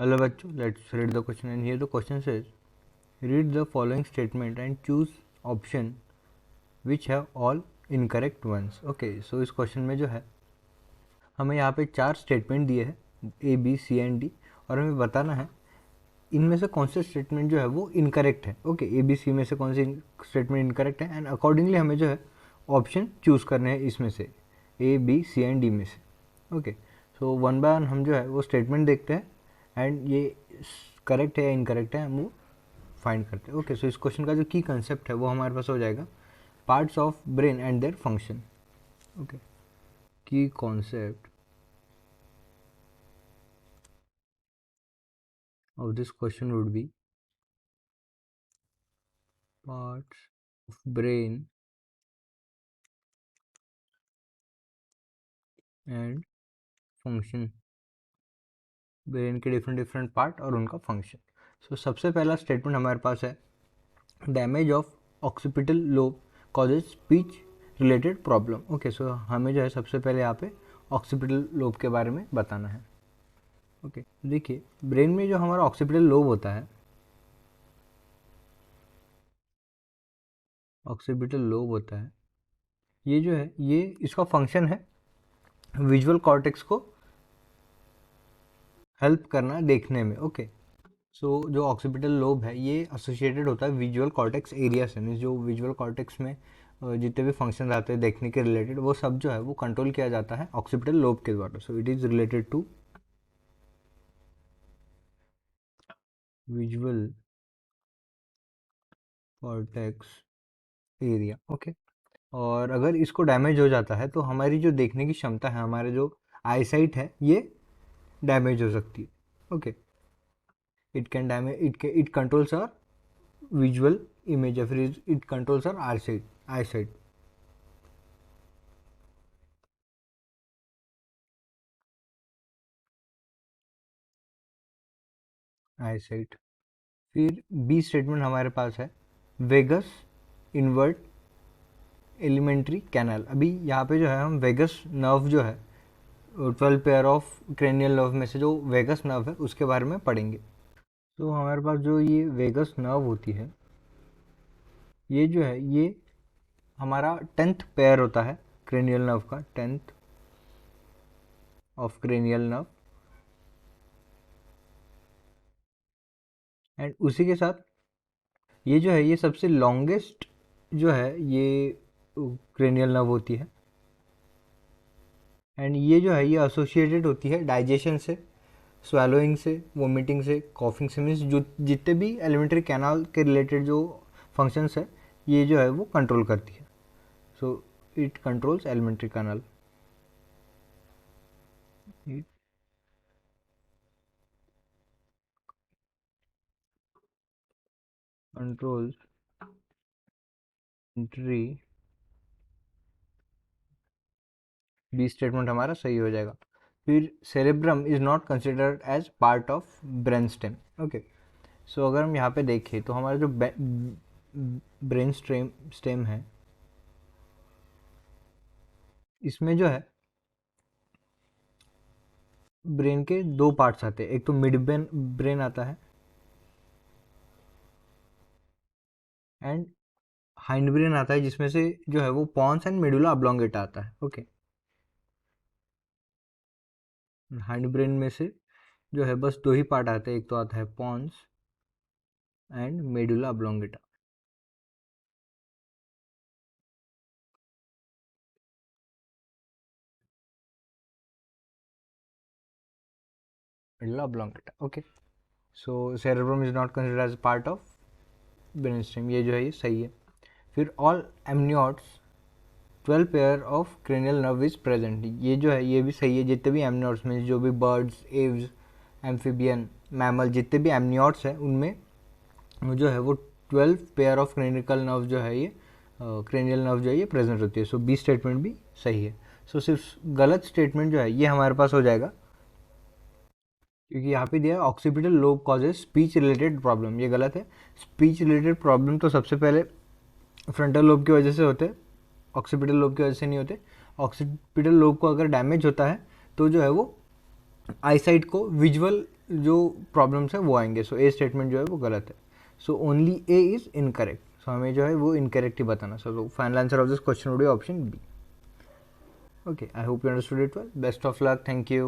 Hello bachcho, let's read the question, and here the question says read the following statement and choose option which have all incorrect ones. Okay, so इस question में जो है हमें यहाँ पे 4 statement दिए हैं A B C and D, और हमें बताना है इनमें से कौन से स्टेटमेंट जो है वो इनकरेक्ट है. ओके, A B C में से कौन सी स्टेटमेंट इनकरेक्ट है, एंड अकॉर्डिंगली हमें जो है ऑप्शन चूज़ करने हैं इसमें से A B C and D में से. Okay, so one by one हम जो है वो स्टेटमेंट देखते हैं एंड ये करेक्ट है या इनकरेक्ट है हम वो फाइंड करते हैं. ओके, सो इस क्वेश्चन का जो की कंसेप्ट है वो हमारे पास हो जाएगा parts of brain and their function. Okay, की concept of this question would be parts of brain and function. Brain के डिफरेंट डिफरेंट पार्ट और उनका फंक्शन. सो सबसे पहला स्टेटमेंट हमारे पास है damage of occipital lobe causes speech related problem. Okay, so हमें जो है सबसे पहले यहाँ पे ऑक्सीपिटल लोब के बारे में बताना है. ओके, देखिए ब्रेन में जो हमारा ऑक्सीपिटल लोब होता है, ऑक्सीपिटल लोब होता है, ये जो है ये इसका फंक्शन है विजुअल कॉर्टेक्स को हेल्प करना देखने में. ओके, सो जो ऑक्सीपिटल लोब है ये एसोसिएटेड होता है विजुअल कॉर्टेक्स एरिया से. मीन्स जो विजुअल कॉर्टेक्स में जितने भी फंक्शन रहते हैं देखने के रिलेटेड वो सब जो है वो कंट्रोल किया जाता है ऑक्सीपिटल लोब के द्वारा. So it is related to visual cortex area. Okay, और अगर इसको डैमेज हो जाता है तो हमारी जो देखने की क्षमता है, हमारे जो आईसाइट है ये डैमेज हो सकती है. Okay, it can damage it controls our visual image या फिर it controls our eyesight. Eyesight. फिर बी स्टेटमेंट हमारे पास है वेगस इनवर्ट एलिमेंट्री कैनाल. अभी यहाँ पे जो है हम वेगस नर्व जो है 12 पेयर ऑफ क्रेनियल नर्व में से जो वेगस नर्व है उसके बारे में पढ़ेंगे. तो हमारे पास जो ये वेगस नर्व होती है ये जो है ये हमारा 10th पेयर होता है क्रेनियल नर्व का, 10th of cranial nerve. And उसी के साथ ये जो है ये सबसे लॉन्गेस्ट जो है ये क्रेनियल नर्व होती है. एंड ये जो है ये एसोसिएटेड होती है डाइजेशन से, स्वेलोइंग से, वोमिटिंग से, कॉफिंग से. मीन्स जो जितने भी एलिमेंट्री कैनाल के रिलेटेड जो फंक्शंस है ये जो है वो कंट्रोल करती है. So it controls alimentary canal. It controls alimentary. B statement हमारा सही हो जाएगा. फिर cerebrum is not considered as part of brain stem. Okay, so अगर हम यहाँ पे देखें तो हमारा जो ब्रेन स्टेम है इसमें जो है ब्रेन के दो पार्ट्स आते हैं. एक तो मिड ब्रेन आता है एंड हाइंड ब्रेन आता है जिसमें से जो है वो पॉन्स एंड मेडुला ऑब्लोंगेटा आता है. ओके, हाइंड ब्रेन में से जो है बस दो ही पार्ट आते हैं, एक तो आता है pons and medulla oblongata. Medulla oblongata. Okay, so cerebrum is not considered as part of brain stem. ये जो है ये सही है. फिर all amniotes 12 pair of cranial nerve is present. ये जो है ये भी सही है. जितने भी एमनियोट्स में जो भी बर्ड्स, एव्स, एम्फीबियन, मैमल जितने भी एमनियोट्स हैं उनमें जो है वो 12 पेयर ऑफ क्रेनिकल नर्व जो है ये क्रेनियल नर्व जो है ये प्रेजेंट होती है. सो बी स्टेटमेंट भी सही है. सो सिर्फ गलत स्टेटमेंट जो है ये हमारे पास हो जाएगा क्योंकि यहाँ पे दिया है occipital lobe causes speech related problem. ये गलत है. स्पीच रिलेटेड प्रॉब्लम तो सबसे पहले फ्रंटल लोब की वजह से होते हैं, ऑक्सीपिटल लोब की वजह से नहीं होते. ऑक्सीपिटल लोब को अगर डैमेज होता है तो जो है वो आईसाइट को विजुअल जो प्रॉब्लम्स है वो आएंगे. सो ए स्टेटमेंट जो है वो गलत है. So only A is incorrect. So हमें जो है वो इनकरेक्ट ही बताना. So final answer of this question would be option B. Okay, I hope you understood it well. Best of luck. Thank you.